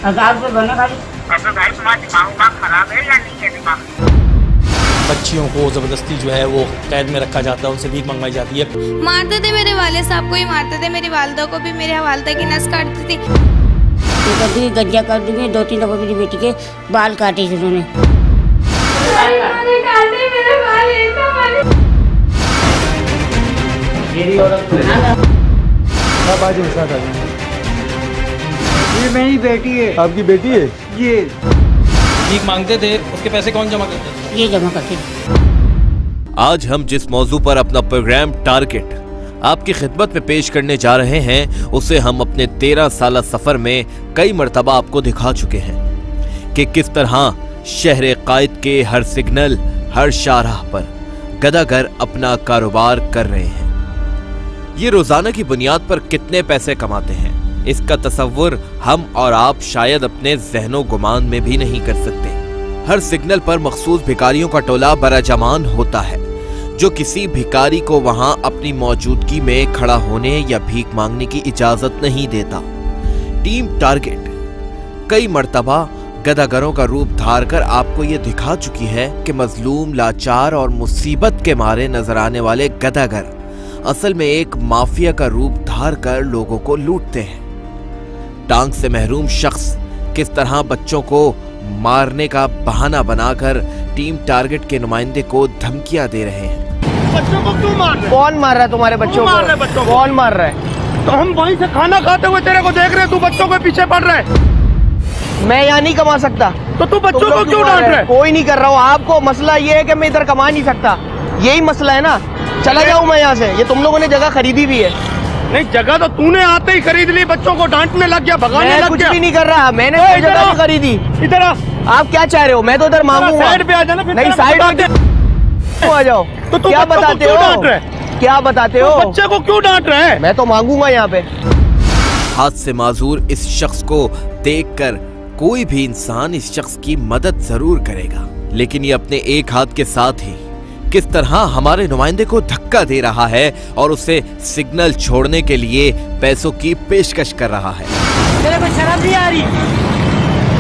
1000 रुपये बना खाली। भाई तुम्हारा दिमाग खराब है या नहीं है दिमाग? बच्चियों को जबरदस्ती जो है वो कैद में रखा जाता है, उनसे भीख मंगवाई जाती है। मारते थे, मेरे वाले साहब को ही मारते थे, मेरी वालदा को भी, मेरे वालदा की नस काटती थी। गज्जा कर दूंगी, 2-3 दफा मेरी बेटी के बाल काटे थे उन्होंने। ये मेरी बेटी है। आपकी बेटी है? ये भीख मांगते थे, उसके पैसे कौन जमा करते थे? ये जमा करते थे। आज हम जिस मौजू पर अपना प्रोग्राम टारगेट आपकी खिदमत में पेश करने जा रहे हैं, उसे हम अपने 13 साला सफर में कई मर्तबा आपको दिखा चुके हैं कि किस तरह शहर कायद के हर सिग्नल, हर शाहराह पर गदागर अपना कारोबार कर रहे हैं। ये रोजाना की बुनियाद पर कितने पैसे कमाते हैं, इसका तसव्वुर हम और आप शायद अपने ज़हनो गुमान में भी नहीं कर सकते। हर सिग्नल पर मखसूस भिखारियों का टोला बराजमान होता है, जो किसी भिखारी को वहां अपनी मौजूदगी में खड़ा होने या भीख मांगने की इजाजत नहीं देता। टीम टारगेट कई मर्तबा गदागरों का रूप धार कर आपको ये दिखा चुकी है कि मजलूम, लाचार और मुसीबत के मारे नजर आने वाले गदागर असल में एक माफिया का रूप धार कर लोगों को लूटते हैं। टांग से महरूम शख्स किस तरह बच्चों को मारने का बहाना बनाकर टीम टारगेट के नुमाइंदे को धमकियां दे रहे हैं। बच्चों को क्यों मार रहे? कौन मार रहा है तुम्हारे बच्चों को? कौन मार रहा है? तो हम वहीं से खाना खाते हुए तेरे को देख रहे हैं, तू बच्चों के पीछे पड़ रहा है। मैं यहाँ नहीं कमा सकता, तो तू बच्चों को क्यों डांट रहा है? कोई नहीं कर रहा हूँ। आपको मसला ये है कि मैं इधर कमा नहीं सकता, यही मसला है ना। चला जाऊँ मैं यहाँ से? ये तुम लोगों ने जगह खरीदी भी है। नहीं, जगह तो तूने आते ही खरीद ली, बच्चों को डांटने लग गया, भगाने लग गया। कुछ भी नहीं कर रहा, मैंने कोई जगह नहीं खरीदी। इधर आ। आप क्या चाह रहे हो? मैं तो इधर मांगूंगा। साइड पे आ जाना। नहीं, साइड आ जाओ। तो तू क्या बताते हो? क्या बताते हो? बच्चे को क्यों डांट रहे हैं? मैं तो मांगूंगा यहाँ पे। हाथ से माजूर इस शख्स को देखकर कोई भी इंसान इस शख्स की मदद जरूर करेगा, लेकिन ये अपने एक हाथ के साथ ही किस तरह हमारे नुमाइंदे को धक्का दे रहा है और उसे सिग्नल छोड़ने के लिए पैसों की पेशकश कर रहा है। मेरे को शर्म नहीं आ रही।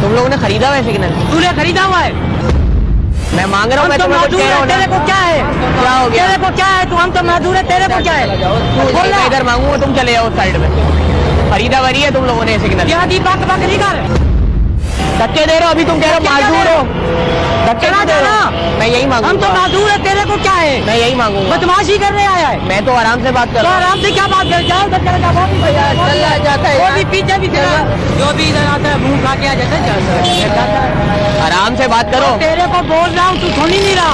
तुम लोगों ने खरीदा हुआ है सिग्नल? तूने खरीदा हुआ है? मैं मांग रहा हूँ। तेरे को क्या है? क्या हो गया? तेरे को क्या है? तू हम तो मजदूर है, तेरे को क्या है? मैं इधर मांगूंगा, तुम चले जाओ साइड में। खरीदा वरी है तुम लोगों ने सिग्नल? क्या दी बात नहीं कर? धक्के दे रहे हो? अभी तुम कह रहे हो माजूर हो, धक्के ना दे रहा। मैं यही मांगूंगा। हम तो मजदूर है, तेरे को क्या है? मैं यही मांगूंगा। बदमाशी करने आया है? मैं तो आराम से बात कर रहा हूँ। आराम से क्या बात कर? जाओ जाता है, वो भी पीछे भी जो भी इधर आता है मुंह खा के आ जाता है। आराम से बात करो। तेरे को बोल रहा हूँ, तू सुन ही नहीं रहा।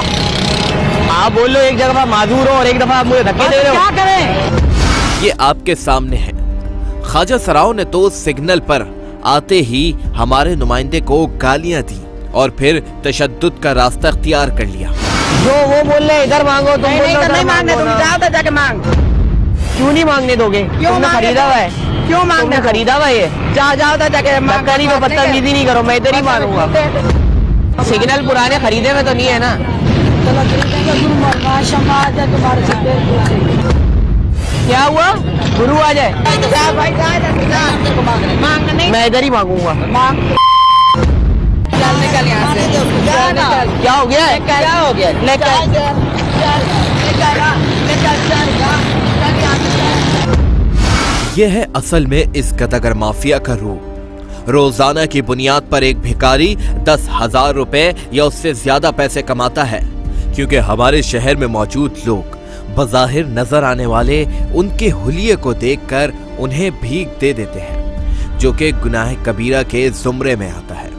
आप बोल लो, एक जगह माजूर हो और एक दफा आप मुझे धक्के दे रहे हो। क्या करें? ये आपके सामने है। ख्वाजा सराओं ने तो सिग्नल पर आते ही हमारे नुमाइंदे को गालियां दी और फिर तशद्दुद का रास्ता इख्तियार कर लिया। जो वो बोल रहे इधर मांगो, तुम नहीं मांगने, तुम जाओ जाके मांग। क्यों नहीं मांगने दोगे? तुमने खरीदा हुआ है? क्यों मांगने? खरीदा हुआ है? जाओ जाके धक्का नहीं, मैं बदतमीजी नहीं करो, मैं इधर ही मारूंगा। सिग्नल पुराने खरीदे हुए तो नहीं है ना? क्या हुआ? गुरु आ जाए? मैं इधर ही मांगूंगा। निकल यहाँ से। क्या हो गया? क्या हो गया? यह है असल में इस गदागर माफिया का रूप। रोजाना की बुनियाद पर एक भिखारी 10,000 रुपए या उससे ज्यादा पैसे कमाता है, क्योंकि हमारे शहर में मौजूद लोग बज़ाहिर नजर आने वाले उनके हुलिये को देखकर उन्हें भीख दे देते हैं, जो कि गुनाह कबीरा के जुमरे में आता है।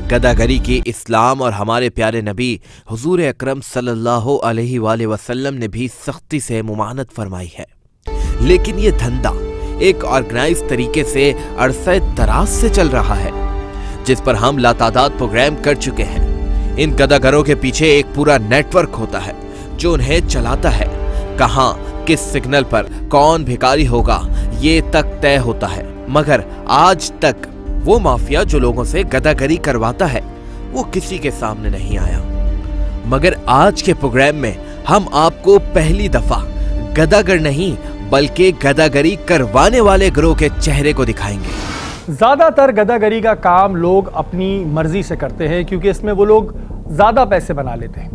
गदागरी की इस्लाम और हमारे प्यारे नबी हुजूर अकरम सल्लल्लाहु अलैहि वसल्लम ने भी सख्ती से मुमानत फरमाई है। लेकिन ये धंधा एक ऑर्गेनाइज तरीके से अरसे दराज से चल रहा है, जिस पर हम लातादाद प्रोग्राम कर चुके हैं। इन गदागरों के पीछे एक पूरा नेटवर्क होता है जो उन्हें चलाता है। कहां किस सिग्नल पर कौन भिखारी होगा ये तक तय होता है, मगर आज तक वो माफिया जो लोगों से गदागरी करवाता है वो किसी के सामने नहीं आया। मगर आज के प्रोग्राम में हम आपको पहली दफा गदागर नहीं बल्कि गदागरी करवाने वाले गिरोह के चेहरे को दिखाएंगे। ज़्यादातर गदागरी का काम लोग अपनी मर्जी से करते हैं क्योंकि इसमें वो लोग ज़्यादा पैसे बना लेते हैं,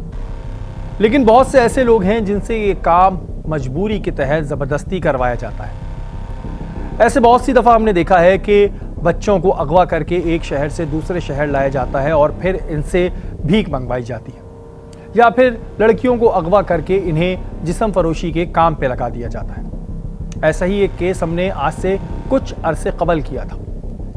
लेकिन बहुत से ऐसे लोग हैं जिनसे ये काम मजबूरी के तहत ज़बरदस्ती करवाया जाता है। ऐसे बहुत सी दफ़ा हमने देखा है कि बच्चों को अगवा करके एक शहर से दूसरे शहर लाया जाता है और फिर इनसे भीख मंगवाई जाती है, या फिर लड़कियों को अगवा करके इन्हें जिस्म फरोशी के काम पे लगा दिया जाता है। ऐसा ही एक केस हमने आज से कुछ अरसे कबल किया था,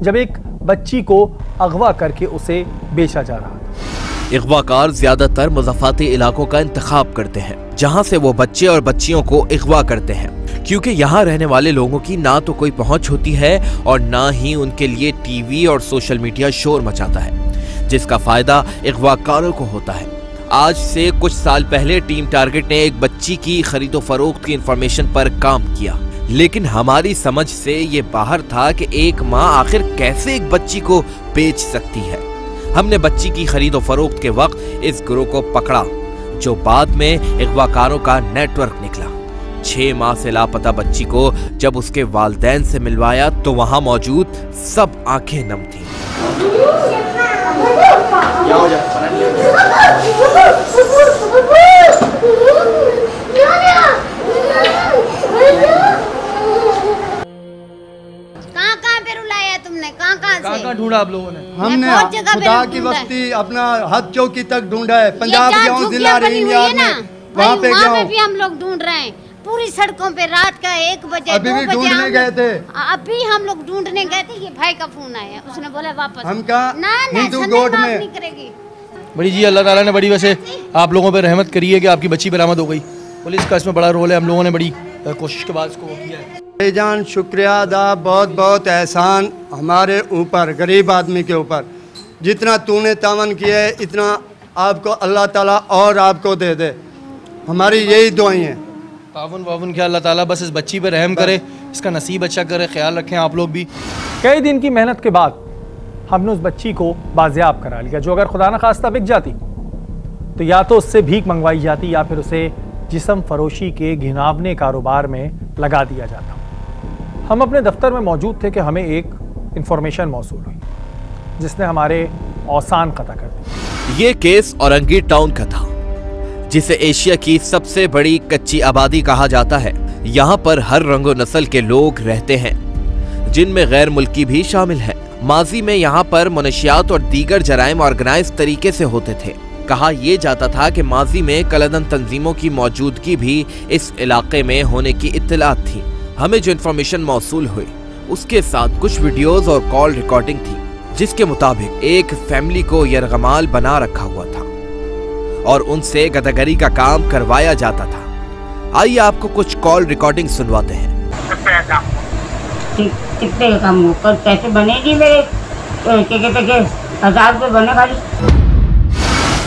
जब एक बच्ची को अगवा करके उसे बेचा जा रहा था। अगवाकार ज्यादातर मुज़ाफ़ाती इलाकों का इंतखाब करते हैं जहां से वो बच्चे और बच्चियों को अगवा करते हैं, क्योंकि यहाँ रहने वाले लोगों की ना तो कोई पहुंच होती है और ना ही उनके लिए टीवी और सोशल मीडिया शोर मचाता है, जिसका फायदा अगवाकारों को होता है। आज से कुछ साल पहले टीम टारगेट ने एक बच्ची की खरीदो फरोख्त की इंफॉर्मेशन पर काम किया, लेकिन हमारी समझ से ये बाहर था कि एक माँ आखिर कैसे एक बच्ची को बेच सकती है। हमने बच्ची की खरीदो फरोख्त के वक्त इस गिरोह को पकड़ा, जो बाद में अगवाकारों का नेटवर्क निकला। 6 माह से लापता बच्ची को जब उसके वालिदैन से मिलवाया तो वहां मौजूद सब आंखें नम थीं। कहाँ ढूंढा आप लोगों ने? हमने खुदा की बस्ती अपना हद चौकी तक ढूंढा है, पंजाब गया जिला रहीमियार में, वहाँ पे गया भी हम लोग ढूंढ रहे हैं पूरी सड़कों पे। रात का 1 बजे अभी भी ढूंढने गए थे, अभी हम लोग ढूंढने गए थे। ये भाई का फोन आया, उसने बोला वापस हम कहा हिंदू गोट में करेगी। बड़ी जी अल्लाह ताला ने बड़ी वैसे आप लोगों पे रहमत करी है कि आपकी बच्ची बरामद हो गई। पुलिस का इसमें बड़ा रोल है, हम लोगों ने बड़ी कोशिश के बाद इसको किया है। भाईजान शुक्रिया अदा, बहुत बहुत एहसान हमारे ऊपर, गरीब आदमी के ऊपर। जितना तूने तावन किया है इतना आपको अल्लाह ताला और आपको दे दे, हमारी यही दुआएं हैं। तावन वावन क्या, अल्लाह ताला बस इस बच्ची पे रहम करे, इसका नसीब अच्छा करे, ख्याल रखें आप लोग भी। कई दिन की मेहनत के बाद हमने उस बच्ची को बाजियाब करा लिया, जो अगर खुदा न खास्ता बिक जाती तो या तो उससे भीख मंगवाई जाती या फिर उसे जिस्म फरोशी के घिनौने कारोबार में लगा दिया जाता। हम अपने दफ्तर में मौजूद थे कि हमें एक इंफॉर्मेशन मौसूल हुई जिसने हमारे औसान कता कर दी। ये केस औरंगी टाउन का था, जिसे एशिया की सबसे बड़ी कच्ची आबादी कहा जाता है। यहाँ पर हर रंगो नस्ल के लोग रहते हैं, जिनमें गैर मुल्की भी शामिल हैं। माजी में यहाँ पर मनशियात और दीगर जराइम ऑर्गेनाइज तरीके से होते थे। कहा यह जाता था कि माजी में कलदन तंजीमों की मौजूदगी भी इस इलाके में होने की इत्तलात थी। हमें जो इन्फॉर्मेशन मौसूल हुई उसके साथ कुछ वीडियोस और कॉल रिकॉर्डिंग थी, जिसके मुताबिक एक फैमिली को यरगमाल बना रखा हुआ था और उनसे गदागरी का काम करवाया जाता था। आइए आपको कुछ कॉल रिकॉर्डिंग सुनवाते हैं। कितने का काम कल पैसे बनेगी मेरे 1000 रुपये बने खाली।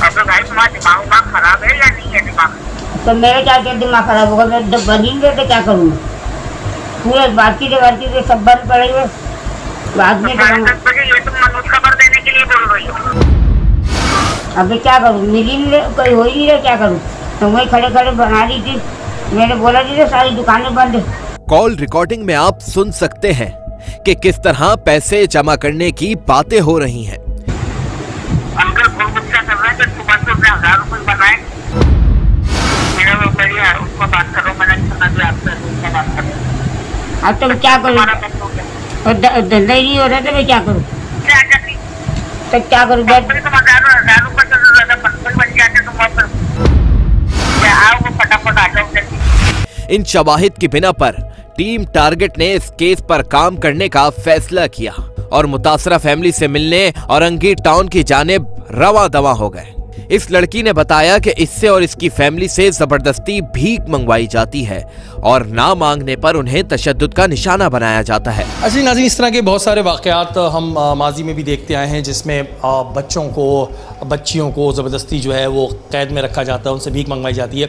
तो भाई तुम्हारा दिमाग खराब है या नहीं है दिमाग? तो मेरे क्या दिमाग खराब होगा, मैं बनी तो क्या करूँ? पूरे बातचीत सब बंद पड़े हुए बाद में ये तुम मनोज खबर देने के लिए बोल रही हो। अभी क्या करूँ, मिली नहीं रहे, कोई हो ही नहीं रहे, क्या करूँ? तो वही खड़े खड़े बना दी थी, मैंने बोला थी सारी दुकानें बंद। कॉल रिकॉर्डिंग में आप सुन सकते हैं कि किस तरह पैसे जमा करने की बातें हो रही हैं। अंकल फोन गुस्सा कर रहा है कि सुबह से उसने 1000 रुपये बनाए। मेरा वो बढ़िया है, उसको बात करो, मैंने सुना दिया आपसे, उससे बात करो। अब तो क्या करूँ, धंधा नहीं हो रहा तो मैं क्या करूँ? क्या करनी? तो क्या करूँ? तुम 1000 रुपये चल रहा था, 55 बन जाते तुम वापस आओ, वो फटाफट आ जाओ। इन शवाहिद की बिना पर टीम टारगेट ने इस केस पर काम करने का फैसला किया और मुतासरा फैमिली से मिलने औरंगी टाउन की जानिब रवा दवा हो गए। इस लड़की ने बताया कि इससे और इसकी फैमिली से जबरदस्ती भीख मंगवाई जाती है और ना मांगने पर उन्हें तशद्दुद का निशाना बनाया जाता है। अच्छा नाज़रीन, इस तरह के बहुत सारे वाक़यात हम माजी में भी देखते आए हैं, जिसमें बच्चियों को ज़बरदस्ती जो है वो कैद में रखा जाता है, उनसे भीख मंगवाई जाती है।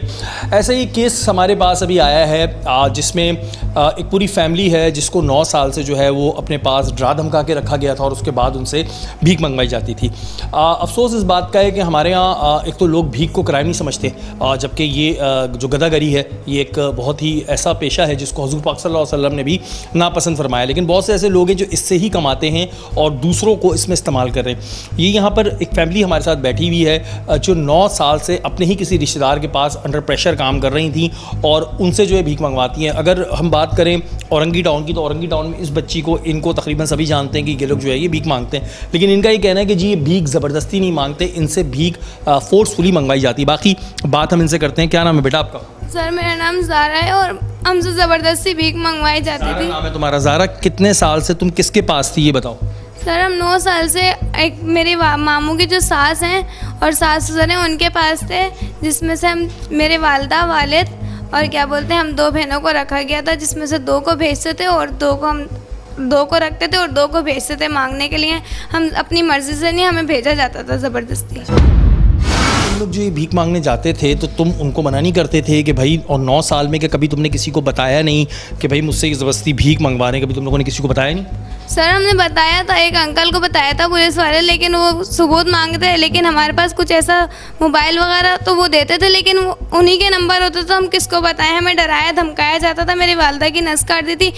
ऐसा ही केस हमारे पास अभी आया है, जिसमें एक पूरी फैमिली है जिसको 9 साल से जो है वो अपने पास डरा धमका के रखा गया था और उसके बाद उनसे भीख मंगवाई जाती थी। अफसोस इस बात का है कि हमारे यहाँ यहाँ एक तो लोग भीख को क्राइम नहीं समझते, जबकि ये जो गदागरी है ये एक बहुत ही ऐसा पेशा है जिसको हुज़ूर पाक सल्लल्लाहु अलैहि वसल्लम ने भी नापसंद फरमाया। लेकिन बहुत से ऐसे लोग हैं जो इससे ही कमाते हैं और दूसरों को इसमें इस्तेमाल कर रहे हैं। ये यहाँ पर एक फैमिली हमारे साथ बैठी हुई है जो 9 साल से अपने ही किसी रिश्तेदार के पास अंडर प्रेशर काम कर रही थी और उनसे जो है भीख मंगवाती हैं। अगर हम बात करें औरंगी टाउन की, तो औरंगी टाउन में इस बच्ची को, इनको तकरीबन सभी जानते हैं कि ये लोग जो है ये भीख मांगते हैं, लेकिन इनका ये कहना है कि जी ये भीख ज़बरदस्ती नहीं मांगते, इनसे भीख फोर्सफुली मंगवाई जाती है। बाकी बात हम इनसे करते हैं। क्या नाम है बेटा आपका? सर मेरा नाम ज़ारा है और हमसे ज़बरदस्ती भीख मंगवाई जाती थी। नाम है तुम्हारा? ज़ारा, कितने साल से तुम किसके पास थी ये बताओ? सर हम 9 साल से एक मेरे मामू की जो सास हैं और सास ससुर हैं उनके पास थे, जिसमें से हम मेरे वालिदा, वालिद और क्या बोलते हैं हम 2 बहनों को रखा गया था, जिसमें से 2 को भेजते थे और 2 को रखते थे और 2 को भेजते थे मांगने के लिए। हम अपनी मर्ज़ी से नहीं, हमें भेजा जाता था ज़बरदस्ती। तुम लोग जो ये भीख मांगने जाते थे तो तुम उनको मना नहीं करते थे कि भाई, और 9 साल में क्या कभी तुमने किसी को बताया नहीं कि भाई मुझसे ज़बरदस्ती भीख मंगवा रहे हैं? कभी तुम लोगों ने किसी को बताया नहीं? सर हमने बताया था, एक अंकल को बताया था पुलिस वाले, लेकिन वो सबूत मांगते हैं, लेकिन हमारे पास कुछ ऐसा मोबाइल वगैरह तो वो देते थे, लेकिन वो उन्हीं के नंबर होते तो हम किसको बताएं? हमें डराया धमकाया जाता था, मेरी वालिदा की नस काट दी थी,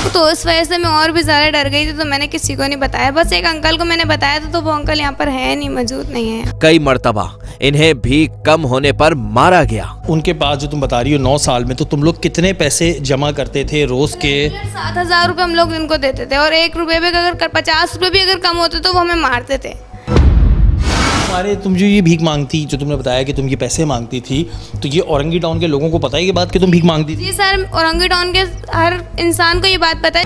तो उस वजह से मैं और भी ज़्यादा डर गई थी, तो मैंने किसी को नहीं बताया। बस एक अंकल को मैंने बताया था, तो वो अंकल यहाँ पर है नहीं, मौजूद नहीं है। कई मर्तबा इन्हें भीख कम होने पर मारा गया। उनके पास जो तुम बता रही हो 9 साल में, तो तुम लोग कितने पैसे जमा करते थे रोज़ के? 7,000 रुपये हम लोग इनको देते थे और 1 रुपये भी अगर 50 रुपये भी अगर कम होते तो वो हमें मारते थे। तुम्हारे, तुम जो ये भीख मांगती, जो तुमने बताया कि तुम ये पैसे मांगती थी, तो ये औरंगी टाउन के लोगों को पता है ये बात कि तुम भीख मांगती थी? जी सर, औरंगी टाउन के हर इंसान को ये बात पता है।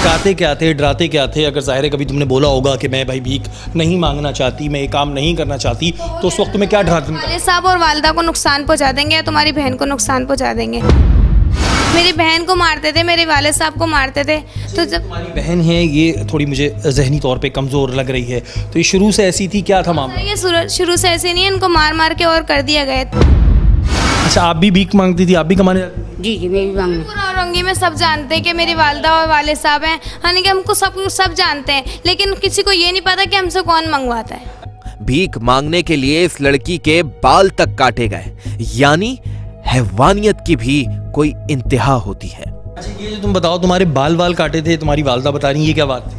कहते क्या थे, डराते क्या थे? अगर ज़ाहिर है कभी तुमने बोला होगा कि मैं भाई भीख नहीं मांगना चाहती, मैं ये काम नहीं करना चाहती, तो उस वक्त में क्या डराते? वालिद साहब और वालिदा को नुकसान पहुंचा देंगे या तुम्हारी बहन को नुकसान पहुंचा देंगे। मेरी बहन को मारते थे, मेरे वालिद साहब को मारते थे। तो जब तुम्हारी बहन है ये थोड़ी मुझे जहनी तौर पे कमज़ोर लग रही है, तो ये शुरू से ऐसी थी? क्या था मामला? ये शुरू से ऐसे नहीं है, इनको मार मार के और कर दिया गया। अच्छा, आप भी भीख मांगती थी? आप भी कमाने जाती थी? जी मैं भी मांगने। पूरा औरंगी में सब जानते हैं कि मेरी वालिदा और वालिद साहब हैं, यानी कि हमको सब जानते हैं, लेकिन किसी को ये नहीं पता कि हमसे कौन मंगवाता है। भीख मांगने के लिए इस लड़की के बाल तक काटे गए, यानी हैवानियत की भी कोई इंतहा होती है। अच्छा, ये जो तुम बताओ तुम्हारे बाल काटे थे, तुम्हारी वालिदा बता रही है, ये क्या बात थी?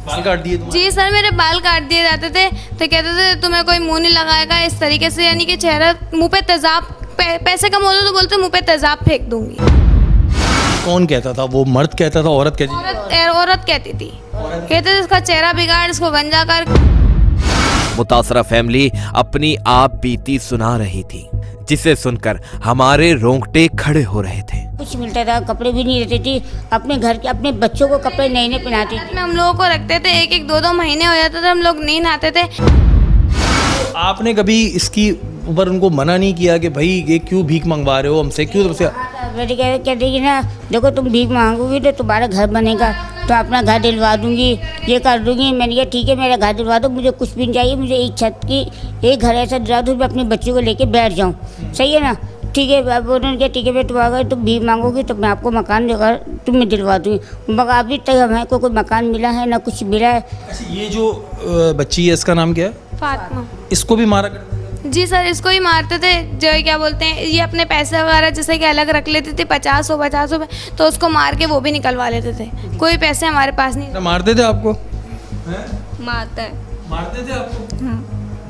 बाल काट दिए तुम्हारे? जी सर, मेरे बाल काट दिए जाते थे, तो कहते थे तुम्हें कोई मुंह नहीं लगाएगा इस तरीके से, यानी कि चेहरा मुंह पे तेजाब, पैसे कम होते तो बोलते मुंह पे तेजाब फेंक दूंगी। कौन कहता था? वो मर्द कहता था, औरत कहती थी? औरत कहती थी, कहते थे इसका चेहरा बिगाड़, इसको गंजा कर। मुतासरा फैमिली अपनी आप बीती सुना रही थी, जिसे सुनकर हमारे रोंगटे खड़े हो रहे थे। कुछ मिलता था, कपड़े भी नहीं रहते थे, अपने घर के अपने बच्चों को कपड़े नए नए पहनाते थे। हम लोगों को रखते थे, 1-1, 2-2 महीने हो जाते थे, हम लोग नहीं नहाते थे। आपने कभी इसकी ऊपर उनको मना नहीं किया कि भाई ये क्यों भीख मंगवा रहे हो हमसे, क्यों? बेटी कहती कि ना देखो तुम भीख मांगोगी तो तुम्हारा घर बनेगा, तो अपना घर दिलवा दूंगी, ये कर दूंगी। मैंने कहा ठीक है मेरा घर दिलवा दो, मुझे कुछ भी नहीं चाहिए, मुझे एक छत की एक घर ऐसा दिलवा दो, मैं अपने बच्चों को लेके बैठ जाऊँ, सही है ना? ठीक है। अब उन्होंने कहा ठीक है बेटा, अगर तुम भीख मांगोगी तो मैं आपको मकान देकर तुम्हें दिलवा दूँगी, मगर अभी तक हमें कोई मकान मिला है ना कुछ मिला है। अच्छा, ये जो बच्ची है इसका नाम क्या है? फातिमा। इसको भी मारा करते थे? जी सर, इसको ही मारते थे, जो क्या बोलते हैं, ये अपने पैसे वगैरह जैसे कि अलग रख लेते थे, 50 रुपये, तो उसको मार के वो भी निकलवा लेते थे। कोई पैसे हमारे पास नहीं। मारते थे आपको? मारते थे आपको?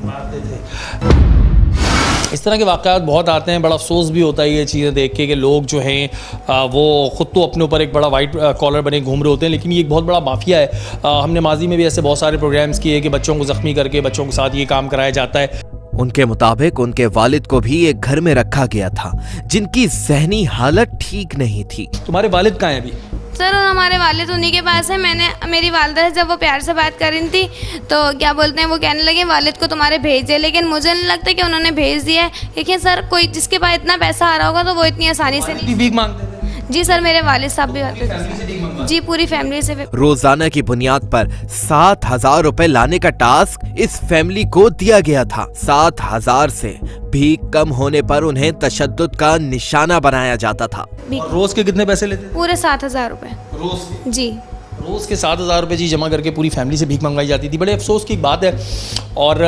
मारते थे। इस तरह के वाक़यात बहुत आते हैं, बड़ा अफसोस भी होता है ये चीज़ें देख के कि लोग जो हैं वो ख़ुद तो अपने ऊपर एक बड़ा वाइट कॉलर बने घूम रहे होते हैं, लेकिन ये एक बहुत बड़ा माफिया है। हमने माजी में भी ऐसे बहुत सारे प्रोग्राम्स किए कि बच्चों को ज़ख्मी करके बच्चों के साथ ये काम कराया जाता है। उनके मुताबिक उनके वालिद को भी एक घर में रखा गया था, जिनकी ज़हनी हालत ठीक नहीं थी। तुम्हारे वालिद कहाँ हैं अभी? सर हमारे वालिद उन्हीं के पास है। मैंने मेरी वालिदा से जब वो प्यार से बात कर रही थी तो क्या बोलते हैं, वो कहने लगे वालिद को तुम्हारे भेज दे, लेकिन मुझे नहीं लगता कि उन्होंने भेज दिया है। देखिए सर, कोई जिसके पास इतना पैसा आ रहा होगा तो वो इतनी आसानी से नहीं भीख मांगते थे। जी सर, मेरे वालिद साहब भी आते थे। जी, पूरी फैमिली से। रोजाना की बुनियाद पर 7,000 रुपए लाने का टास्क इस फैमिली को दिया गया था। 7,000 से भी कम होने पर उन्हें तशद्दुद का निशाना बनाया जाता था। रोज के कितने पैसे लेते? पूरे 7,000 रुपए रोज के? जी। रोज़ के 7,000 रुपये जी जमा करके पूरी फैमिली से भीख मंगवाई जाती थी। बड़े अफसोस की बात है। और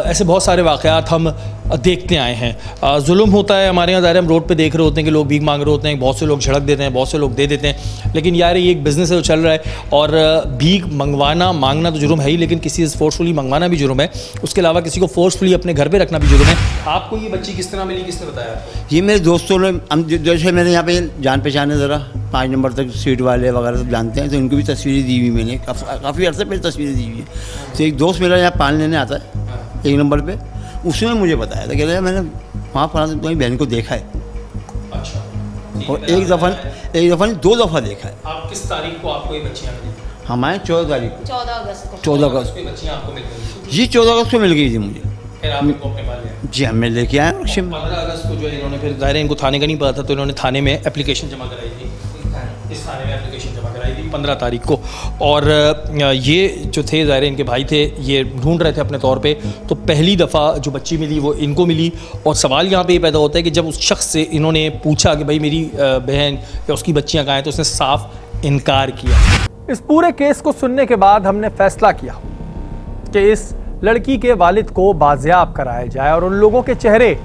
ऐसे बहुत सारे वाक़यात हम देखते आए हैं। जुल्म होता है हमारे यहाँ, ज़ाहिर हम रोड पे देख रहे होते हैं कि लोग भीख मांग रहे होते हैं, बहुत से लोग झड़क देते हैं, बहुत से लोग दे देते हैं। लेकिन यार ये एक बिज़नेस है जो चल रहा है, और भीख मंगवाना मांगना तो जुर्म है ही, लेकिन किसी से फोर्सफुली मंगवाना भी जुर्म है। उसके अलावा किसी को फोर्सफुली अपने घर पर रखना भी जुर्म है। आपको ये बच्ची किस तरह मिली, किसने बताया? ये मेरे दोस्तों ने, जैसे मैंने यहाँ पे जान पहचान है, ज़रा 5 नंबर तक सीट वाले वगैरह सब जानते हैं, तो उनको भी तस्वीरें दी हुई मैंने, काफ़ी अर्से पहले तस्वीरें दी हुई है। तो एक दोस्त मेरा यहाँ पान लेने आता है 1 नंबर पे, उसने मुझे बताया था, कहता है मैंने वहाँ पर तुम्हारी बहन को देखा है। अच्छा। और एक दफ़ा नहीं 2 दफ़ा देखा है। आप किस तारीख को आपको ये बच्चियाँ मिली? हमारे 14 तारीख को, 14 अगस्त को बच्चियाँ आपको मिल गई? जी 14 अगस्त को मिल गई थी मुझे। फिर आप इनको अपने पास ले? जी हम लेके आए रिक्शे में। 15 अगस्त को जो है इन्होंने, फिर ज़ाहिर है इनको थाने का नहीं पता था, तो इन्होंने थाने में एप्लीकेशन जमा कराई थी, इस थाने में एप्लीकेशन जमा कराई थी 15 तारीख को। और ये जो थे ज़ाहिर इनके भाई थे, ये ढूंढ रहे थे अपने तौर पे, तो पहली दफ़ा जो बच्ची मिली वो इनको मिली। और सवाल यहाँ पे ये पैदा होता है कि जब उस शख्स से इन्होंने पूछा कि भाई मेरी बहन या उसकी बच्चियाँ कहाँ हैं, तो उसने साफ इनकार किया। इस पूरे केस को सुनने के बाद हमने फैसला किया कि इस लड़की के वालिद को बाजियाब कराया जाए और उन लोगों के चेहरे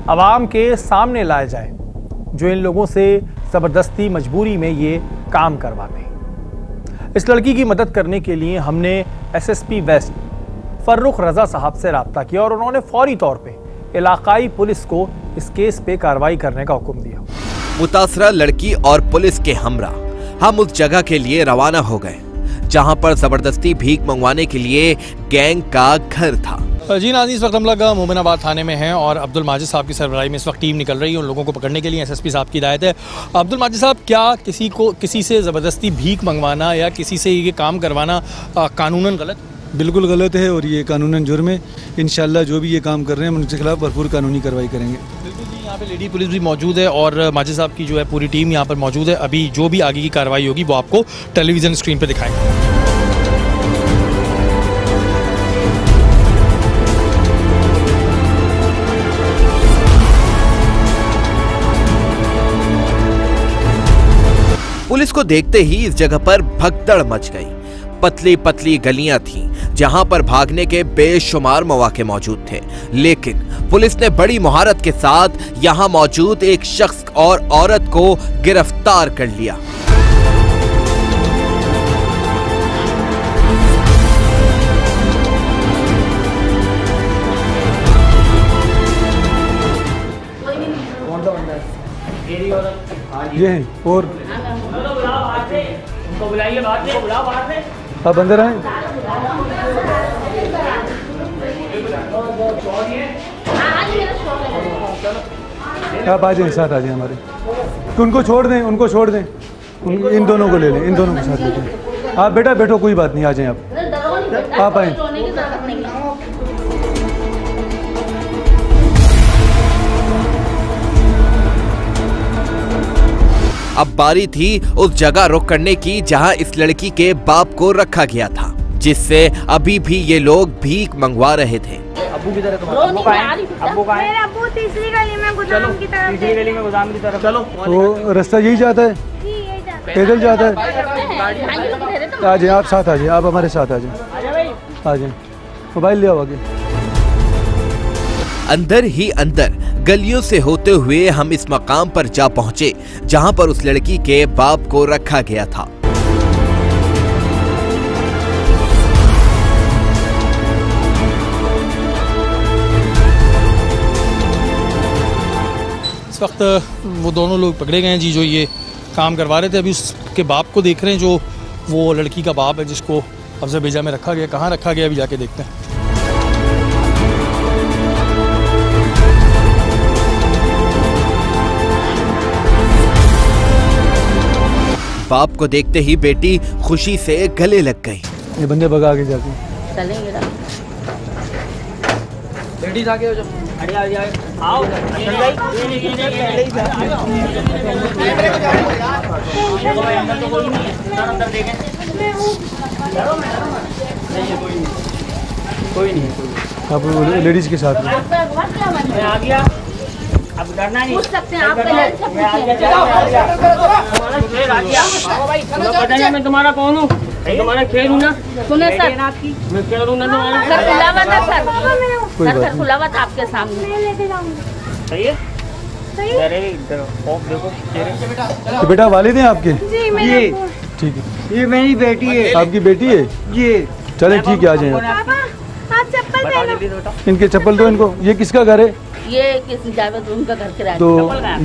आवाम के सामने लाए जाए जो इन लोगों से ज़बरदस्ती मजबूरी में ये काम करवाते हैं। इस लड़की की मदद करने के लिए हमने SSP वेस्ट फर्रुख रज़ा साहब से रब्ता किया और उन्होंने फौरी तौर पे इलाकाई पुलिस को इस केस पे कार्रवाई करने का हुक्म दिया। मुतासरा लड़की और पुलिस के हमरा हम उस जगह के लिए रवाना हो गए जहां पर जबरदस्ती भीख मंगवाने के लिए गैंग का घर था। जी नाज़रीन, इस वक्त हम लोग मोमिनाबाद थाने में हैं और अब्दुल माजिद साहब की सरबराही में इस वक्त टीम निकल रही है उन लोगों को पकड़ने के लिए। SSP साहब की हिदायत है। अब्दुल माजिद साहब, क्या किसी से ज़बरदस्ती भीख मंगवाना या किसी से ये काम करवाना कानूनन गलत? बिल्कुल गलत है और ये कानूनन जुर्म है। इंशाल्लाह जो भी ये काम कर रहे हैं उनके खिलाफ भरपूर कानूनी कार्रवाई करेंगे। बिल्कुल जी, यहाँ पे लेडी पुलिस भी मौजूद है और माजिद साहब की जो है पूरी टीम यहाँ पर मौजूद है। अभी जो भी आगे की कार्रवाई होगी वो आपको टेलीविज़न स्क्रीन पर दिखाएंगे। पुलिस को देखते ही इस जगह पर भगदड़ मच गई। पतली पतली गलियां थीं जहां पर भागने के बेशुमार मौके मौजूद थे, लेकिन पुलिस ने बड़ी महारत के साथ यहां मौजूद एक शख्स और औरत को गिरफ्तार कर लिया। ये है और उनको बुलाइए, बाहर से बुलाओ, बाहर से। आप अंदर आए। आप आ जाए, साथ आ जाए हमारे। उनको छोड़ दें, इन दोनों को ले लें, इन दोनों को साथ लेते हैं। आप बेटा बैठो, कोई बात नहीं, आ जाएं आप आए। अब बारी थी उस जगह रुक करने की जहां इस लड़की के बाप को रखा गया था, जिससे अभी भी ये लोग भीख मंगवा रहे थे। अब्बू की तरफ, अब्बू का है? मेरे अब्बू तीसरी गली में गोदाम की तरफ, तीसरी गली में गोदाम की तरफ। चलो, वो रास्ता यही जाता है, पैदल जाता है। आ जाए आप, साथ आ जाए, आप हमारे साथ आ जाए, आ जाए। मोबाइल ले आओ आगे। अंदर ही अंदर गलियों से होते हुए हम इस मकाम पर जा पहुंचे जहां पर उस लड़की के बाप को रखा गया था। इस वक्त वो दोनों लोग पकड़े गए हैं जी जो ये काम करवा रहे थे। अभी उसके बाप को देख रहे हैं, जो वो लड़की का बाप है जिसको अफजल बेजा में रखा गया। कहाँ रखा गया अभी जाके देखते हैं। बाप को देखते ही बेटी खुशी से गले लग गई। ये बंदे भगा के जाते चलेंगे ना, लेडीज आगे हो जाओ, आओ अंदर तो कोई नहीं है, अंदर देखें, कोई नहीं। आप लेडीज के साथ में मैं आ गया। अब डरना नहीं। पूछ सकते हैं आप पहले से पूछिए। मैं तुम्हारा कौन हूँ? तुम्हारा खेल हूँ ना। सुने सर, मैं खेल हूँ ना तुम्हारा। सर खुला हुआ था सर, सर खुला हुआ था आपके सामने। सही है। अरे देखो तो बेटा वालिद हैं आपके? जी मेरे ठीक है। ये मेरी बेटी है। आपकी बेटी है? जी। चलें ठीक है, आ जाएं आप। आप चप्पल पहनो। इनके चप्पल दो इनको। ये किसका घर है? ये किस जावेद उनका घर किराया। तो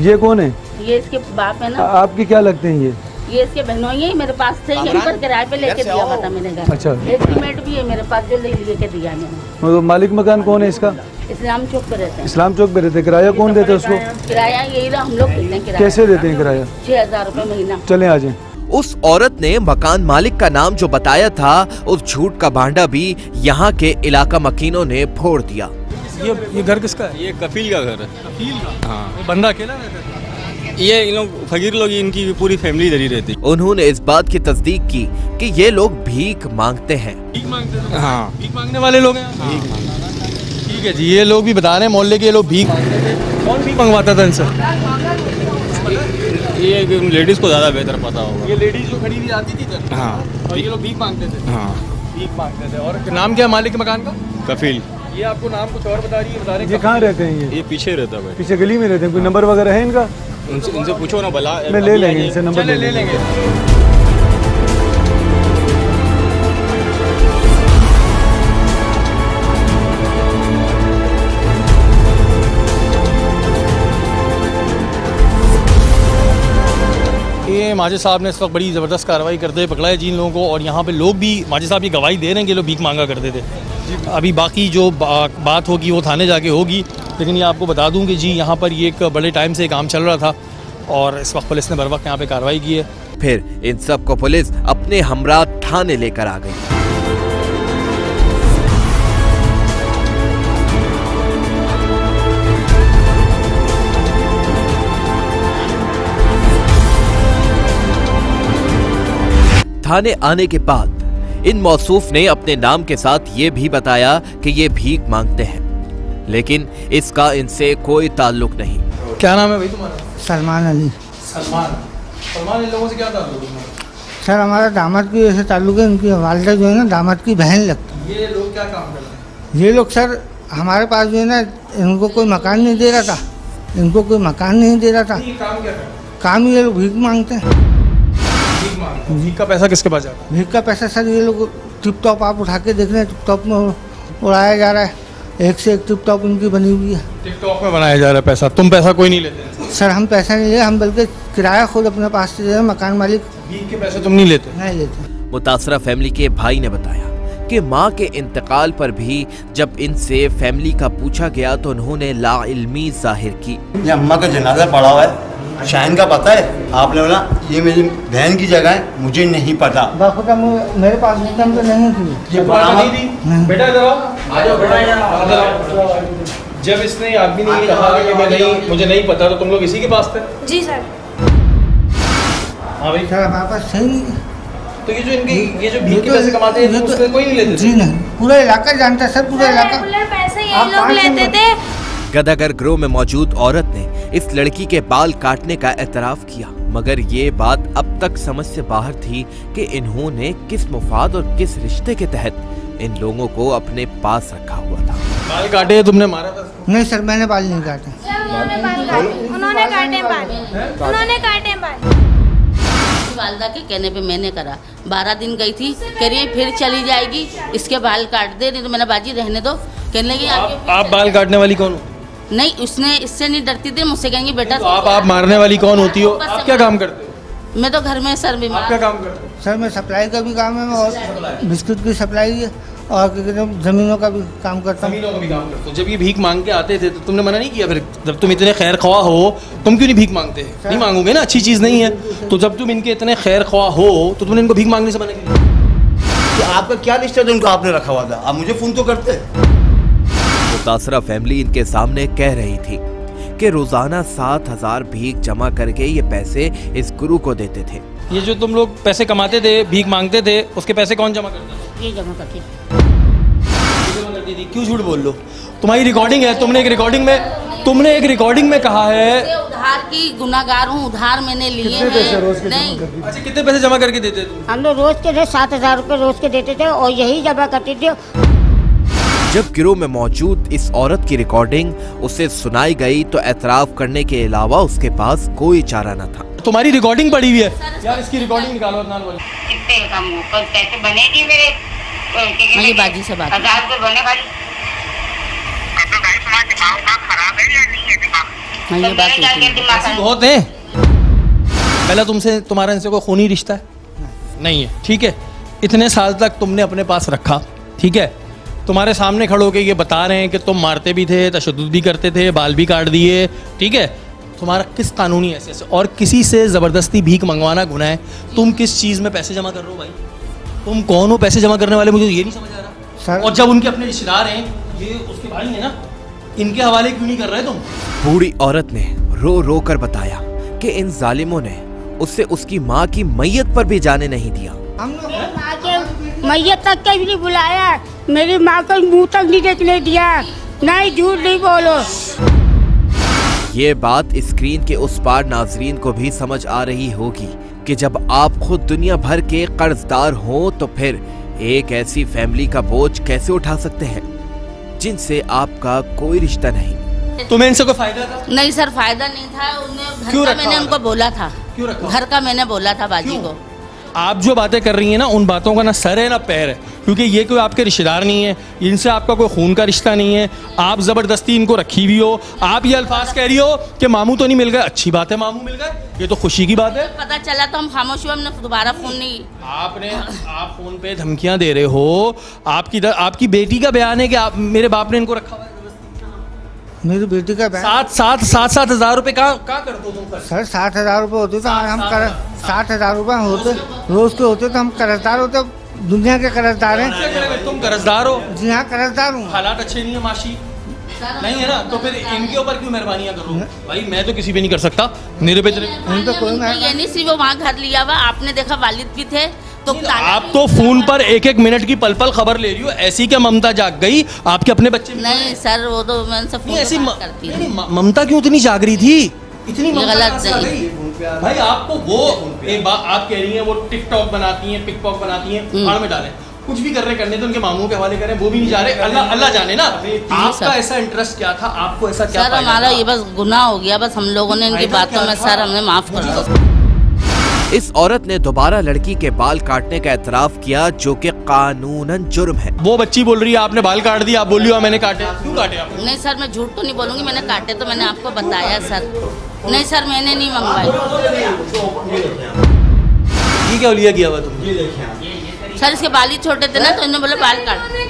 ये कौन है? ये इसके बाप है ना। आपके क्या लगते हैं ये? ये इसके बहनों ही मेरे पास थे, यहीं पर किराए पे लेके दिया हुआ था मैंने घर। अच्छा। एक सीमेंट भी है मेरे पास जो लेके दिया मैंने। तो मालिक मकान कौन है इसका? इस्लाम चौक पे रहते हैं। इस्लाम चौक पे रहते हैं। किराया कौन देता है उसको? किराया यही रहा, हम लोग देते हैं किराया। कैसे देते हैं किराया? 6000 रुपए महीना। चलें आ जाएं। उस औरत ने मकान मालिक का नाम जो बताया था, उस झूठ का भांडा भी यहाँ के इलाका मकीनों ने फोड़ दिया। ये घर किसका है? ये कफील का घर है। कफील का? हाँ। वो बंदा अकेला रहता है? ये इन लोग फकीर लोग, इनकी पूरी फैमिली इधर ही रहती। उन्होंने इस बात की तस्दीक की कि ये लोग भीख मांगते हैं। भीख मांगते हैं? हाँ। भीख मांगने वाले लोग हैं? ठीक है जी, ये लोग भी बता रहे हैं मोहल्ले के ये लोग भीख मांगते थे। कौन भीख मंगवाता था इनसे? ये लेडीज को ज्यादा बेहतर पता होगा। ये लेडीज जो खरीदी जाती थी इधर? हाँ। और ये लोग भीख मांगते थे? हाँ। भीख मांगते थे। और नाम क्या है मालिक के मकान का? कफील। ये आपको नाम कुछ और बता रही है? बता रहे ये कहाँ रहते हैं? ये पीछे रहता है। पीछे गली में रहते हैं। कोई नंबर वगैरह है इनका? इनसे पूछो ना भला। मैं ले लेंगे इनसे नंबर। ले लेंगे। ये माजिद साहब ने इस वक्त बड़ी ज़बरदस्त कार्रवाई करते हुए पकड़ा है जिन लोगों को। और यहाँ पे लोग भी माजिद साहब ये गवाही दे रहे हैं कि लोग भीख मांगा करते थे। अभी बाकी जो बात होगी वो थाने जाके होगी, लेकिन ये आपको बता दूं कि जी यहाँ पर ये एक बड़े टाइम से काम चल रहा था और इस वक्त पुलिस ने बर वक्त यहाँ पे कार्रवाई की है। फिर इन सब को पुलिस अपने हमरा थाने लेकर आ गई। थाने आने के बाद इन मौसूफ ने अपने नाम के साथ ये भी बताया कि ये भीख मांगते हैं, लेकिन इसका इनसे कोई ताल्लुक नहीं। क्या नाम है भाई तुम्हारा? सलमान अली। सलमान, इन लोगों से क्या ताल्लुक है? सर हमारा दामाद की वजह से ताल्लुक है। उनकी वालिदा जो है ना दामाद की बहन लगती है। ये लोग क्या काम करते हैं? ये लोग सर हमारे पास जो है ना, इनको कोई मकान नहीं दे रहा था। इनको कोई मकान नहीं दे रहा था। काम क्या करते हैं? काम ये लोग भीख मांगते हैं। भीख का पैसा किसके पास जाता है? भीख का पैसा सर ये लोग टिप टॉप आप उठा के देख रहे हैं, टिप टॉप में उड़ाया जा रहा है। एक से एक टिप टॉप उनकी बनी हुई है। टिकटॉक में बनाया जा रहा है पैसा। तुम पैसा कोई नहीं लेते? सर हम पैसा नहीं ले, हम बल्कि किराया खुद अपने पास से दे रहे हैं। मकान मालिक भीख के पैसे तुम नहीं लेते? नहीं लेते। मुतासरा फैमिली के भाई ने बताया कि मां के इंतकाल पर भी जब इनसे फैमिली का पूछा गया तो उन्होंने लाइल्मी जाहिर की। ये अम्मा का जनाजा पड़ा हुआ है, शाइन का पता है? आपने बोला ये मेरी बहन की जगह है, मुझे नहीं पता। बाखुदा मेरे पास उस टाइम पे नहीं थी। ये बेटा इधर आओ, आ जाओ बेटा। जब इसने आदमी ने कहा कि मैं नहीं, मुझे नहीं पता, तो तुम लोग इसी के पास थे? जी सर। हाँ भाई सर हमारे पास सही नहीं। तो ये जो इनके ये जो भीख के पैसे कमाते हैं उससे कोई नहीं लेते? जी नहीं, पूरा इलाका जानता है सर, पूरा इलाका। पैसे यही लोग लेते थे। गदागर ग्रोह में मौजूद औरत ने इस लड़की के बाल काटने का एतराफ किया, मगर ये बात अब तक समझ से बाहर थी कि इन्होंने किस मुफाद और किस रिश्ते के तहत इन लोगों को अपने पास रखा हुआ था। बाल काटे तुमने मारा था? नहीं सर मैंने बाल नहीं काटे। उन्होंने काटे बाल। वालदा के कहने पे मैंने करा। 12 दिन गई थी, कह रही है फिर चली जाएगी, इसके बाल काट दे। नहीं तो मैंने बाजी रहने दो। कहने लगी आप बाल काटने वाली कौन हो? नहीं उसने इससे नहीं डरती थी, मुझसे कहेंगे बेटा तो आप मारने वाली कौन होती हो? आप क्या काम करते हो? मैं तो घर में सर बीमार। आप क्या काम करते हो? सर मैं सप्लाई का भी काम है और बिस्कुट की सप्लाई है और जमीनों का भी काम करता हूँ। जमीनों का भी काम करते हो। जब ये भीख मांग के आते थे तो तुमने मना नहीं किया? फिर जब तुम इतने खैर ख्वाह हो तुम क्यों नहीं भीख मांगते? नहीं मांगोगे ना, अच्छी चीज़ नहीं है। तो जब तुम इनके इतने खैर ख्वाह हो तो तुमने इनको भीख मांगने से मना किया? तो आपका क्या रिश्ता था उनको आपने रखा हुआ था? आप मुझे फोन तो करते। मुतासरा फैमिली इनके सामने कह रही थी कि रोजाना 7000 भीख जमा करके ये पैसे इस गुरु को देते थे। ये जो तुम लोग पैसे कमाते थे, भीख मांगते थे, उसके पैसे कौन जमा करता था? ये जमा करती थी। क्यों झूठ बोल लो? तुम्हारी रिकॉर्डिंग है, तुमने एक रिकॉर्डिंग में तुमने एक रिकॉर्डिंग में कहा है उधार की गुनाहगार हूँ, उधार मैंने लिए हैं। नहीं, अच्छा कितने पैसे जमा करके देते तुम? हम लोग रोज के 7,000 रुपये रोज के देते थे और यही जमा करते थे। जब गिरोह में मौजूद इस औरत की रिकॉर्डिंग उसे सुनाई गई तो एतराफ करने के अलावा उसके पास कोई चारा न था। तुम्हारी रिकॉर्डिंग पड़ी हुई है यार, इसकी रिकॉर्डिंग निकालो। अदनान बोले पैसे बनेगी मेरे, मेरी बाजी से बात 1000 रुपये बने भाई। ये बात बहुत है। पहला तुमसे तुम्हारा इनसे कोई खूनी रिश्ता है? नहीं है, ठीक है। इतने साल तक तुमने अपने पास रखा, ठीक है। तुम्हारे सामने खड़े होके ये बता रहे हैं कि तुम मारते भी थे, तशद्दुद भी करते थे, बाल भी काट दिए, ठीक है। तुम्हारा किस कानूनी हैसियत से और किसी से ज़बरदस्ती भीख मंगवाना गुनाह है? तुम किस चीज़ में पैसे जमा कर रहे हो भाई? तुम कौन हो पैसे जमा करने वाले? मुझे ये नहीं समझ आ रहा। और जब उनके अपने रिश्तेदार हैं, ये उसके भाई हैं ना, इनके हवाले क्यों नहीं कर रहे तुम? बूढ़ी औरत ने रो रो कर बताया कि इन जालिमों ने उससे उसकी माँ की मैयत पर भी जाने नहीं दिया। हम लोग माँ के मैयत तक कभी नहीं बुलाया, मेरी माँ को मुँह तक नहीं देखने दिया। नहीं, झूठ नहीं बोलो। ये बात स्क्रीन के उस पार नाजरीन को भी समझ आ रही होगी कि जब आप खुद दुनिया भर के कर्जदार हों तो फिर एक ऐसी फैमिली का बोझ कैसे उठा सकते हैं जिनसे आपका कोई रिश्ता नहीं। तुम्हें इनसे कोई फायदा था? नहीं सर, फायदा नहीं था। उन्हें घर का मैंने उनको बोला था, घर का मैंने बोला था बाजी को। आप जो बातें कर रही हैं ना, उन बातों का ना सर है ना पैर है, क्योंकि ये कोई आपके रिश्तेदार नहीं है, इनसे आपका कोई खून का रिश्ता नहीं है। आप ज़बरदस्ती इनको रखी हुई हो। आप ये अल्फाज कह रही हो कि मामू तो नहीं मिल गए। अच्छी बात है, मामू मिल गए, ये तो खुशी की बात है। पता चला तो हम खामोश हुए, हमने दोबारा फोन नहीं। आप फोन पे धमकियां दे रहे हो। आपकी बेटी का बयान है कि आप मेरे बाप ने इनको रखा हुआ है। मेरी बेटी का बैंक 7,000 रुपए कहाँ करते हो तुम? सर 7,000 रुपये होते तो हम 7,000 रुपये होते रोज के होते तो हम कर्जदार होते। दुनिया के कर्जदार हैं। तुम कर्जदार हो? जी हाँ, कर्जदार हूँ। हालात अच्छे नहीं है माशी, नहीं है ना, तो फिर इनके ऊपर क्यों मेहरबानियां करो भाई? मैं तो किसी पे नहीं कर सकता। मेरे पे ये नहीं सिर्फ वो वहाँ घर लिया हुआ, आपने देखा वालिद भी थे। तो आप तो फोन पर एक एक मिनट की पल पल खबर ले रही हो। ऐसी क्या ममता जाग गई आपके अपने बच्चे? नहीं सर, वो तो मैं उनसे फोन ऐसी करती थी। ममता क्यों इतनी जाग रही थी? इतनी गलत भाई आपको वो एक बात आप कह रही हैं, वो टिकटॉक बनाती हैं, पिकपॉक बनाती हैं, भाड़ में डालें, कुछ भी कर रहे करने तो उनके मामू के हवाले करें, वो भी नहीं जा रहे। अल्लाह जाने ना आपका ऐसा इंटरेस्ट क्या था, आपको ऐसा क्या? सर हमारा ये बस गुनाह हो गया, बस हम लोगों ने इनकी बातों में सर हमने माफ कर दिया। इस औरत ने दोबारा लड़की के बाल काटने का एतराफ किया, जो कि कानूनन जुर्म है। वो बच्ची बोल रही है आपने बाल काट दिया, आप बोल रही हो मैंने काटे। क्यों काटे आपने? नहीं सर, मैं झूठ तो नहीं बोलूंगी, मैंने काटे तो मैंने आपको बताया सर। नहीं सर, मैंने नहीं मंगवाए। ये क्या लिया गया हुआ तुम? ये देखिए सर, इसके बाल ही छोटे थे ना, तो इन्होंने बोला बाल काट। इतनी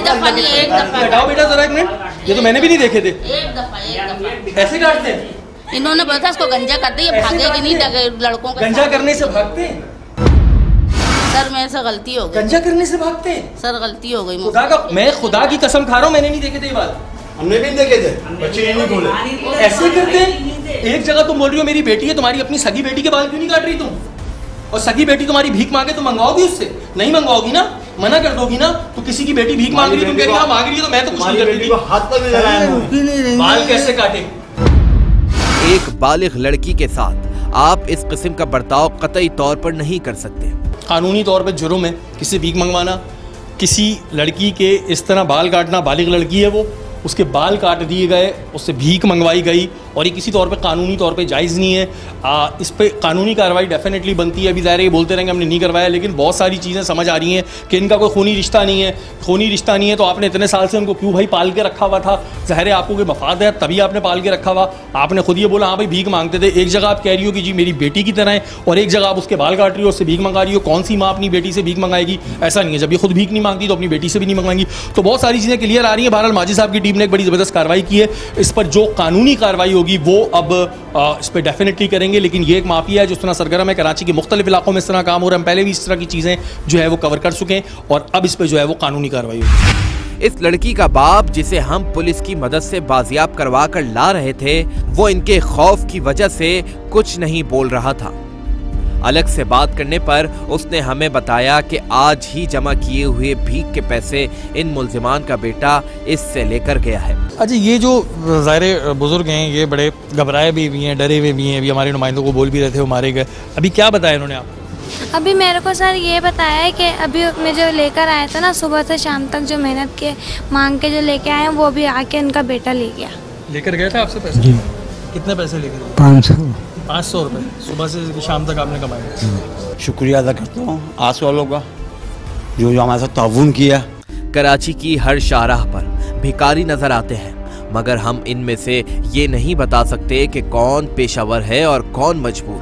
दफा नहीं, एक दफा। हटाओ बेटा जरा एक मिनट, ये तो मैंने भी नहीं देखे थे। एक दफा ऐसे काटते हैं? इन्होंने बोला था इसको गंजा करते, ये भागेगी नहीं लड़कों का। गंजा करने से भागते हैं? सर मेरे से गलती हो गई। गंजा करने से भागते हैं? सर गलती हो गई। मैं खुदा की कसम खा रहा हूँ, मैंने नहीं देखे थे ये बात। हमने भी देखे थे, बच्चे नहीं बोले। ऐसे करते हैं? एक जगह तुम बोल रही हो मेरी बेटी है, तुम्हारी अपनी सगी बेटी के बाल क्यों नहीं काट रही तुम? और सगी बेटी तुम्हारी भीख मांगे तो मंगवाओगी उससे? नहीं मंगवाओगी ना, मना कर दोगी ना। तो किसी की बेटी भीख मांग रही है, तुम कह रही हो मांग रही है, तो मैं तो कुछ नहीं करती। हाथ तक नहीं लगाया। बाल कैसे काटे? एक बालिग लड़की के साथ आप इस किस्म का बर्ताव कतई तौर पर नहीं कर सकते। कानूनी तौर पर जुर्म है किसी भीख मंगवाना, किसी लड़की के इस तरह बाल काटना। बालिग लड़की है वो, उसके बाल काट दिए गए, उससे भीख मंगवाई गई, और ये किसी तौर पे कानूनी तौर पे जायज़ नहीं है। इस पे कानूनी कार्रवाई डेफिनेटली बनती है। अभी ज़ाहिर है ये बोलते रहेंगे हमने नहीं करवाया, लेकिन बहुत सारी चीज़ें समझ आ रही हैं कि इनका कोई खूनी रिश्ता नहीं है। खूनी रिश्ता नहीं है तो आपने इतने साल से उनको क्यों भाई पाल के रखा हुआ था? ज़ाहिर है आपको कोई मफाद है, तभी आपने पाल के रखा हुआ। आपने खुद ये बोला हाँ भाई भीख मांगते थे। एक जगह आप कह रही हो कि जी मेरी बेटी की तरह है, और एक जगह आप उसके बाल काट रही हो, उससे भीख मंगा रही हो। कौन सी माँ अपनी बेटी से भीख मंगाएगी? ऐसा नहीं है। जब ये खुद भीख नहीं मांगती तो अपनी बेटी से भी नहीं मंगाएंगी। तो बहुत सारी चीज़ें क्लियर आ रही हैं। बहरहाल माजी साहब की टीम ने एक बड़ी ज़बरदस्त कार्रवाई की है। इस पर जो कानूनी कार्रवाई होगी वो अब इस पर डेफिनेटली करेंगे। लेकिन ये एक माफिया है जो इस तरह सरगर्म है, कराची के मुख्तलिफ इलाकों में इस तरह काम हो रहा है। हम पहले भी इस तरह की चीज़ें जो है वो कवर कर चुके हैं, और अब इस पर जो है वो कानूनी कार्रवाई होगी। इस लड़की का बाप, जिसे हम पुलिस की मदद से बाजियाब करवा कर ला रहे थे, वो इनके खौफ की वजह से कुछ नहीं बोल रहा था। अलग से बात करने पर उसने हमें बताया कि आज ही जमा किए हुए भीख के पैसे इन मुल्जिमान का बेटा इससे लेकर गया है। अच्छा, ये जो ज़ाहिर बुजुर्ग हैं ये बड़े घबराए भी हैं, डरे हुए भी हैं, अभी हमारे नुमाइंदों को बोल भी रहे थे वो मारे गए, अभी क्या बताया इन्होंने आपको? अभी मेरे को सर ये बताया है कि अभी मैं जो लेकर आया था ना, सुबह से शाम तक जो मेहनत के मांग के जो लेके आए हैं वो भी आके इनका बेटा ले गया। लेकर गए थे आपसे पैसे? जी। कितने पैसे लेकर? 500 रुपये सुबह से शाम तक आपने कमाए। शुक्रिया अदा करता हूँ आस वालों का जो हमारे साथ ताउन किया। कराची की हर शाहराह पर भिखारी नजर आते हैं, मगर हम इनमें से ये नहीं बता सकते कि कौन पेशावर है और कौन मजबूर,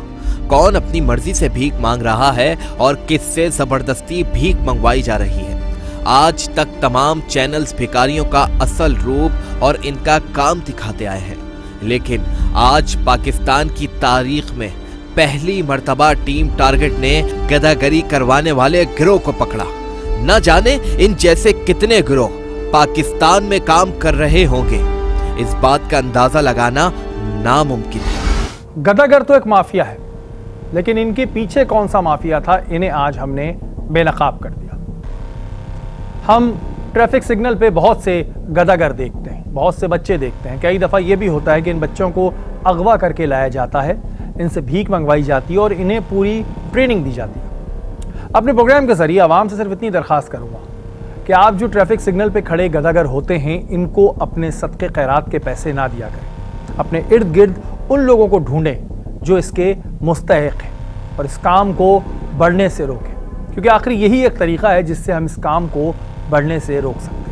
कौन अपनी मर्जी से भीख मांग रहा है और किससे जबरदस्ती भीख मंगवाई जा रही है। आज तक तमाम चैनल्स भिखारियों का असल रूप और इनका काम दिखाते आए हैं, लेकिन आज पाकिस्तान की तारीख में पहली मर्तबा टीम टारगेट ने गदागरी करवाने वाले गिरोह को पकड़ा। न जाने इन जैसे कितने गिरोह पाकिस्तान में काम कर रहे होंगे, इस बात का अंदाजा लगाना नामुमकिन है। गदागर तो एक माफिया है, लेकिन इनके पीछे कौन सा माफिया था इन्हें आज हमने बेनकाब कर दिया। हम ट्रैफिक सिग्नल पे बहुत से गदागर देखते हैं, बहुत से बच्चे देखते हैं। कई दफ़ा ये भी होता है कि इन बच्चों को अगवा करके लाया जाता है, इनसे भीख मंगवाई जाती है और इन्हें पूरी ट्रेनिंग दी जाती है। अपने प्रोग्राम के जरिए आवाम से सिर्फ इतनी दरख्वास्त करूँगा कि आप जो ट्रैफिक सिग्नल पे खड़े गदागर होते हैं इनको अपने सदक़े खैरात के पैसे ना दिया करें। अपने इर्द गिर्द उन लोगों को ढूंढें जो इसके मुस्तहिक हैं और इस काम को बढ़ने से रोकें, क्योंकि आखिर यही एक तरीक़ा है जिससे हम इस काम को बढ़ने से रोक सकते हैं।